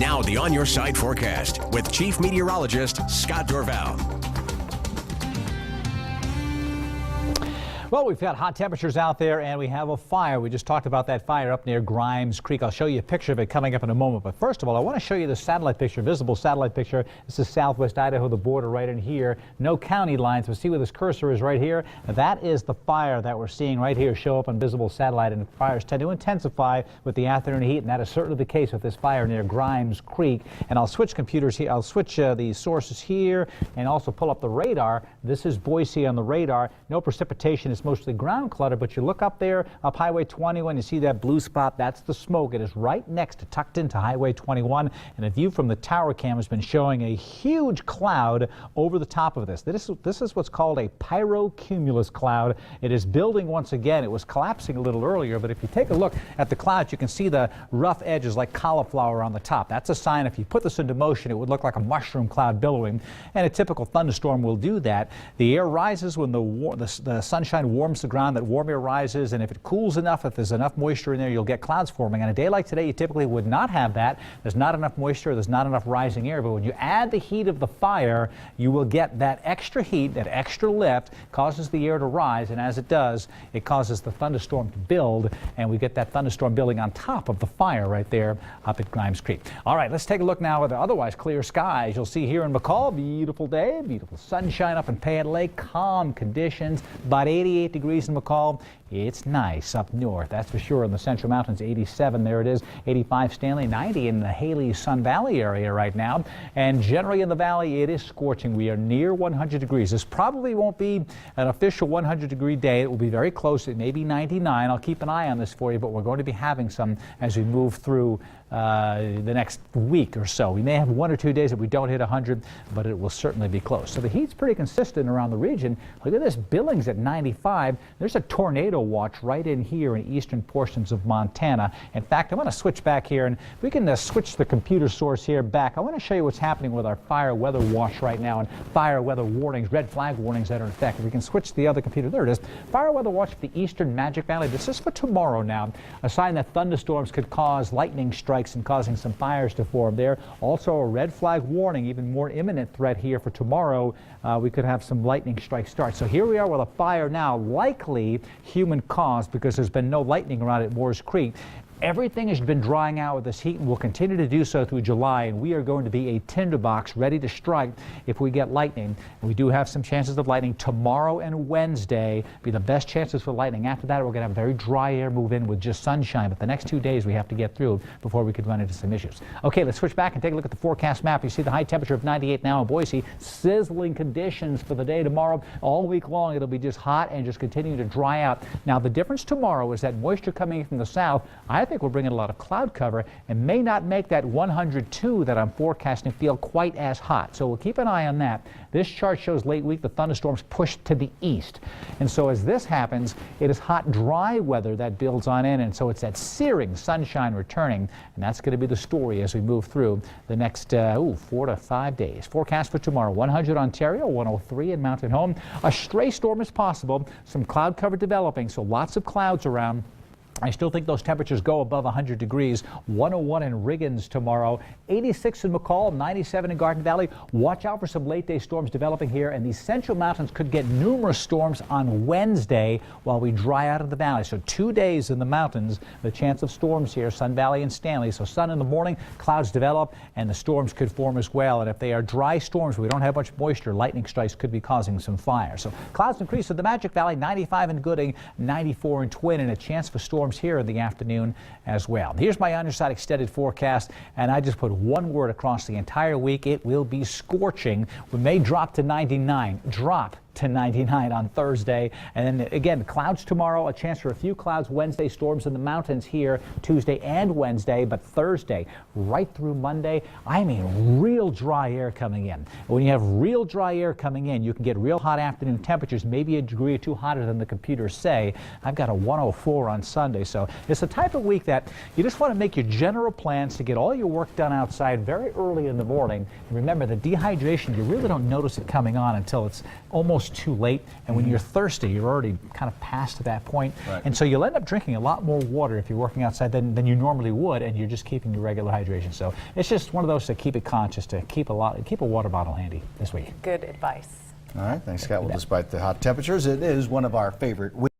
Now the On Your Side forecast with Chief Meteorologist Scott Dorval. Well, we've got hot temperatures out there and we have a fire. We just talked about that fire up near Grimes Creek. I'll show you a picture of it coming up in a moment. But first of all, I want to show you the satellite picture, visible satellite picture. This is southwest Idaho, the border right in here. No county lines, but see where this cursor is right here? That is the fire that we're seeing right here show up on visible satellite. And fires tend to intensify with the afternoon heat, and that is certainly the case with this fire near Grimes Creek. And I'll switch computers here. I'll switch the sources here and also pull up the radar. This is Boise on the radar. No precipitation. It's mostly ground clutter, but you look up there, up Highway 21, you see that blue spot, that's the smoke. It is right next to, tucked into Highway 21, and a view from the tower cam has been showing a huge cloud over the top of this. This is what's called a pyrocumulus cloud. It is building once again. It was collapsing a little earlier, but if you take a look at the clouds, you can see the rough edges like cauliflower on the top. That's a sign if you put this into motion, it would look like a mushroom cloud billowing, and a typical thunderstorm will do that. The air rises when the sunshine warms the ground. That warm air rises, and if it cools enough, if there's enough moisture in there, you'll get clouds forming. On a day like today, you typically would not have that. There's not enough moisture, there's not enough rising air, but when you add the heat of the fire, you will get that extra heat, that extra lift, causes the air to rise, and as it does, it causes the thunderstorm to build, and we get that thunderstorm building on top of the fire right there up at Grimes Creek. All right, let's take a look now at the otherwise clear skies. You'll see here in McCall, beautiful day, beautiful sunshine up in Payette Lake, calm conditions, about 88 degrees in McCall. It's nice up north, that's for sure. In the Central Mountains, 87, there it is. 85 Stanley, 90 in the Haley Sun Valley area right now. And generally in the valley, it is scorching. We are near 100 degrees. This probably won't be an official 100-degree day. It will be very close. It may be 99. I'll keep an eye on this for you, but we're going to be having some as we move through the next week or so. We may have 1 or 2 days that we don't hit 100, but it will certainly be close. So the heat's pretty consistent around the region. Look at this, Billings at 95. There's a tornado watch right in here in eastern portions of Montana. In fact, I'm going to switch back here, and we can switch the computer source here back. I want to show you what's happening with our fire weather watch right now and fire weather warnings, red flag warnings that are in effect. If we can switch the other computer, there it is. Fire weather watch for the eastern Magic Valley. This is for tomorrow now. A sign that thunderstorms could cause lightning strikes and causing some fires to form there. Also a red flag warning, even more imminent threat here for tomorrow. We could have some lightning strike start. So here we are with a fire now, likely human caused because there's been no lightning around at Moores Creek. Everything has been drying out with this heat and will continue to do so through July, and we are going to be a tinderbox ready to strike if we get lightning. And we do have some chances of lightning tomorrow and Wednesday, be the best chances for lightning. After that, we're going to have very dry air move in with just sunshine, but the next 2 days we have to get through before we could run into some issues. Okay, let's switch back and take a look at the forecast map. You see the high temperature of 98 now in Boise, sizzling conditions for the day tomorrow. All week long it'll be just hot and just continuing to dry out. Now the difference tomorrow is that moisture coming in from the south, I think we're bringing a lot of cloud cover and may not make that 102 that I'm forecasting feel quite as hot. So we'll keep an eye on that. This chart shows late week the thunderstorms push to the east. And so as this happens, it is hot, dry weather that builds on in. And so it's that searing sunshine returning. And that's going to be the story as we move through the next 4 to 5 days. Forecast for tomorrow, 100 Ontario, 103 in Mountain Home. A stray storm is possible. Some cloud cover developing, so lots of clouds around. I still think those temperatures go above 100 degrees. 101 in Riggins tomorrow, 86 in McCall, 97 in Garden Valley. Watch out for some late day storms developing here, and these Central Mountains could get numerous storms on Wednesday while we dry out of the valley. So 2 days in the mountains, the chance of storms here, Sun Valley and Stanley. So sun in the morning, clouds develop, and the storms could form as well. And if they are dry storms, we don't have much moisture, lightning strikes could be causing some fire. So clouds increase in the Magic Valley, 95 in Gooding, 94 in Twin, and a chance for storms here in the afternoon as well. Here's my On Your Side extended forecast, and I just put one word across the entire week. It will be scorching. We may drop to 99. Drop to 99 on Thursday. And then again, clouds tomorrow, a chance for a few clouds Wednesday, storms in the mountains here Tuesday and Wednesday, but Thursday right through Monday, I mean real dry air coming in. When you have real dry air coming in, you can get real hot afternoon temperatures, maybe a degree or two hotter than the computers say. I've got a 104 on Sunday, so it's the type of week that you just want to make your general plans to get all your work done outside very early in the morning. And remember, the dehydration, you really don't notice it coming on until it's almost almost too late. And when you're thirsty, you're already kind of past that point. Right. And so you'll end up drinking a lot more water if you're working outside than you normally would, and you're just keeping your regular hydration. So it's just one of those to keep it conscious, to keep a water bottle handy this week. Good advice. All right, thanks, Scott. Well, despite the hot temperatures, it is one of our favorite weeks.